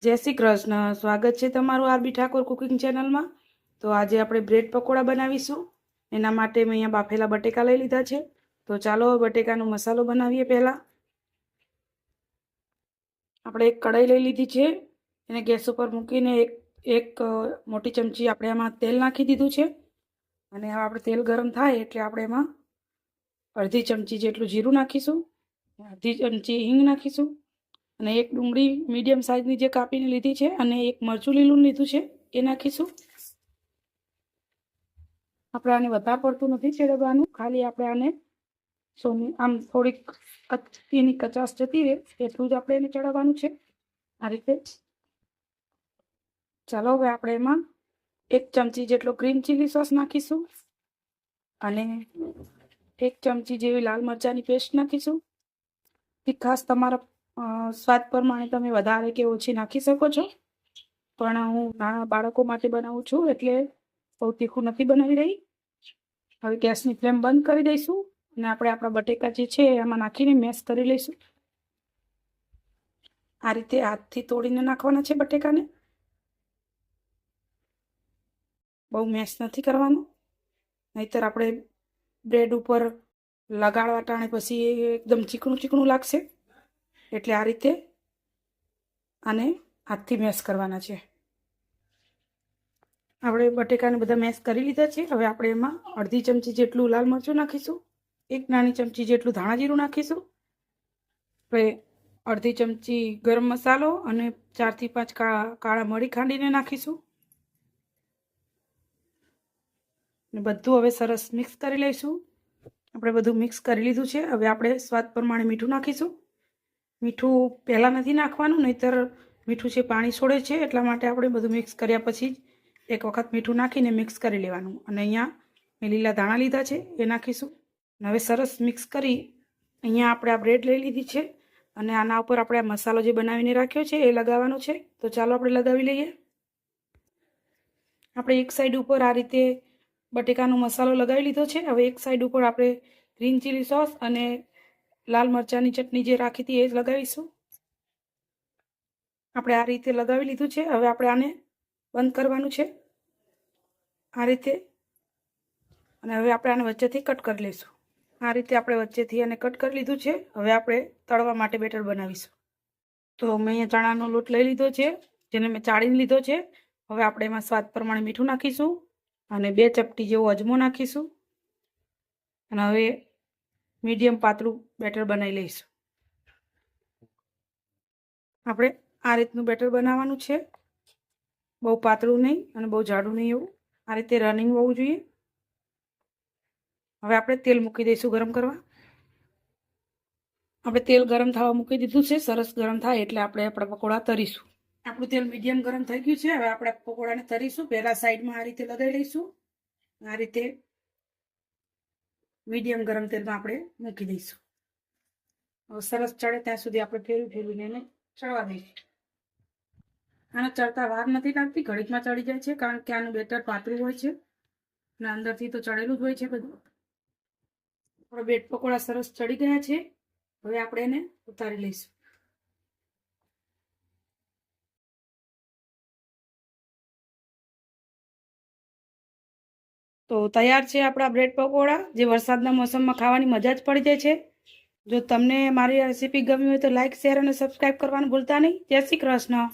જય શ્રી કૃષ્ણ. સ્વાગત છે તમારું આરબી ઠાકોર કુકિંગ ચેનલમાં. તો આજે આપણે બ્રેડ પકોડા બનાવીશું. એના માટે મેં અહીંયા બાફેલા બટેકા લઈ લીધા છે. તો ચાલો બટેકાનો મસાલો બનાવીએ. પહેલાં આપણે એક કઢાઈ લઈ લીધી છે. એને ગેસ ઉપર મૂકીને એક મોટી ચમચી આપણે એમાં તેલ નાખી દીધું છે. અને હવે આપણે તેલ ગરમ થાય એટલે આપણે એમાં અડધી ચમચી જેટલું જીરું નાખીશું, અડધી ચમચી હિંગ નાખીશું, અને એક ડુંગળી મીડિયમ સાઇઝની જે કાપીને લીધી છે, અને એક મરચું લીલું લીધું છે એ નાખીશું. આપણે આને વધારે પડતું નથી ચડવવાનું, ખાલી આપણે આને આમ થોડીક એની કચાશ જતી રહે એટલું જ આપણે એને ચડાવવાનું છે. આ રીતે ચાલો હવે આપણે એમાં એક ચમચી જેટલો ગ્રીન ચીલી સોસ નાખીશું, અને એક ચમચી જેવી લાલ મરચાંની પેસ્ટ નાખીશું. તીખાશ તમારા સ્વાદ પ્રમાણે તમે વધારે કે ઓછી નાખી શકો છો, પણ હું નાના બાળકો માટે બનાવું છું એટલે બહુ તીખું નથી બનાવી રહી. હવે ગેસની ફ્લેમ બંધ કરી દઈશું અને આપણે આપણા બટેકા જે છે એમાં નાખીને મેશ કરી લઈશું. આ રીતે હાથથી તોડીને નાખવાના છે બટેકાને, બહુ મેશ નથી કરવાનો, નહીતર આપણે બ્રેડ ઉપર લગાડવા ટાણે પછી એકદમ ચીકણું ચીકણું લાગશે. એટલે આ રીતે આને હાથથી મેશ કરવાના છે. આપણે બટેકાને બધા મેશ કરી લીધા છે. હવે આપણે એમાં અડધી ચમચી જેટલું લાલ મરચું નાખીશું, એક નાની ચમચી જેટલું ધાણા જીરું નાખીશું, હવે અડધી ચમચી ગરમ મસાલો અને 4 થી 5 કાળા મરી ખાંડીને નાખીશું. ને બધું હવે સરસ મિક્સ કરી લઈશું. આપણે બધું મિક્સ કરી લીધું છે. હવે આપણે સ્વાદ પ્રમાણે મીઠું નાખીશું. મીઠું પહેલાં નથી નાખવાનું, નહીતર મીઠું છે પાણી છોડે છે, એટલા માટે આપણે બધું મિક્સ કર્યા પછી જ એક વખત મીઠું નાખીને મિક્સ કરી લેવાનું. અને અહીંયા મેં લીલા ધાણા લીધા છે એ નાખીશું. હવે સરસ મિક્સ કરી અહીંયા આપણે આ બ્રેડ લઈ લીધી છે, અને આના ઉપર આપણે આ મસાલો જે બનાવીને રાખ્યો છે એ લગાવવાનો છે. તો ચાલો આપણે લગાવી લઈએ. આપણે એક સાઈડ ઉપર આ રીતે બટેકાનો મસાલો લગાવી લીધો છે. હવે એક સાઈડ ઉપર આપણે ગ્રીન ચીલી સોસ અને લાલ મરચાંની ચટણી જે રાખી હતી એ જ લગાવીશું. આપણે આ રીતે લગાવી લીધું છે. હવે આપણે આને બંધ કરવાનું છે આ રીતે, અને હવે આપણે આને વચ્ચેથી કટ કરી લઈશું. આ રીતે આપણે વચ્ચેથી આને કટ કરી લીધું છે. હવે આપણે તળવા માટે બેટર બનાવીશું. તો મેં અહીંયા ચણાનો લોટ લઈ લીધો છે, જેને મેં ચાળીને લીધો છે. હવે આપણે એમાં સ્વાદ પ્રમાણે મીઠું નાખીશું અને 2 ચપટી જેવો અજમો નાખીશું, અને હવે મીડિયમ પાતળું બેટર બનાવી લઈશું. આપણે આ રીતનું બેટર બનાવવાનું છે, બહુ પાતળું નહીં અને બહુ જાડું નહીં, એવું આ રીતે રનિંગ હોવું જોઈએ. હવે આપણે તેલ મૂકી દઈશું ગરમ કરવા. આપણે તેલ ગરમ થવા મૂકી દીધું છે. સરસ ગરમ થાય એટલે આપણે આપણા પકોડા તરીશું. આપણું તેલ મીડિયમ ગરમ થઈ ગયું છે. હવે આપણે પકોડાને તરીશું. પહેલા સાઈડમાં આ રીતે લગાવી લઈશું. આ રીતે મીડિયમ ગરમ તેલમાં આપણે મૂકી દઈશું. હવે સરસ ચડે ત્યાં સુધી આપણે ફેરવીને એને ચડવા દઈશું. આને ચડતા વાર નથી લાગતી, ઘડીકમાં ચડી જાય છે, કારણ કે આનું બેટર પાતળું હોય છે અને અંદરથી તો ચડેલું જ હોય છે બધું. આપણા બ્રેડ પકોડા સરસ ચડી ગયા છે. હવે આપણે એને ઉતારી લઈશું. તો તૈયાર છે આપણા બ્રેડ પકોડા, જે વરસાદના મોસમમાં ખાવાની મજા જ પડી જાય છે. જો તમને મારી રેસીપી ગમી હોય તો લાઈક, શેર અને સબસ્ક્રાઈબ કરવાનું ભૂલતા નહીં. જય શ્રી કૃષ્ણ.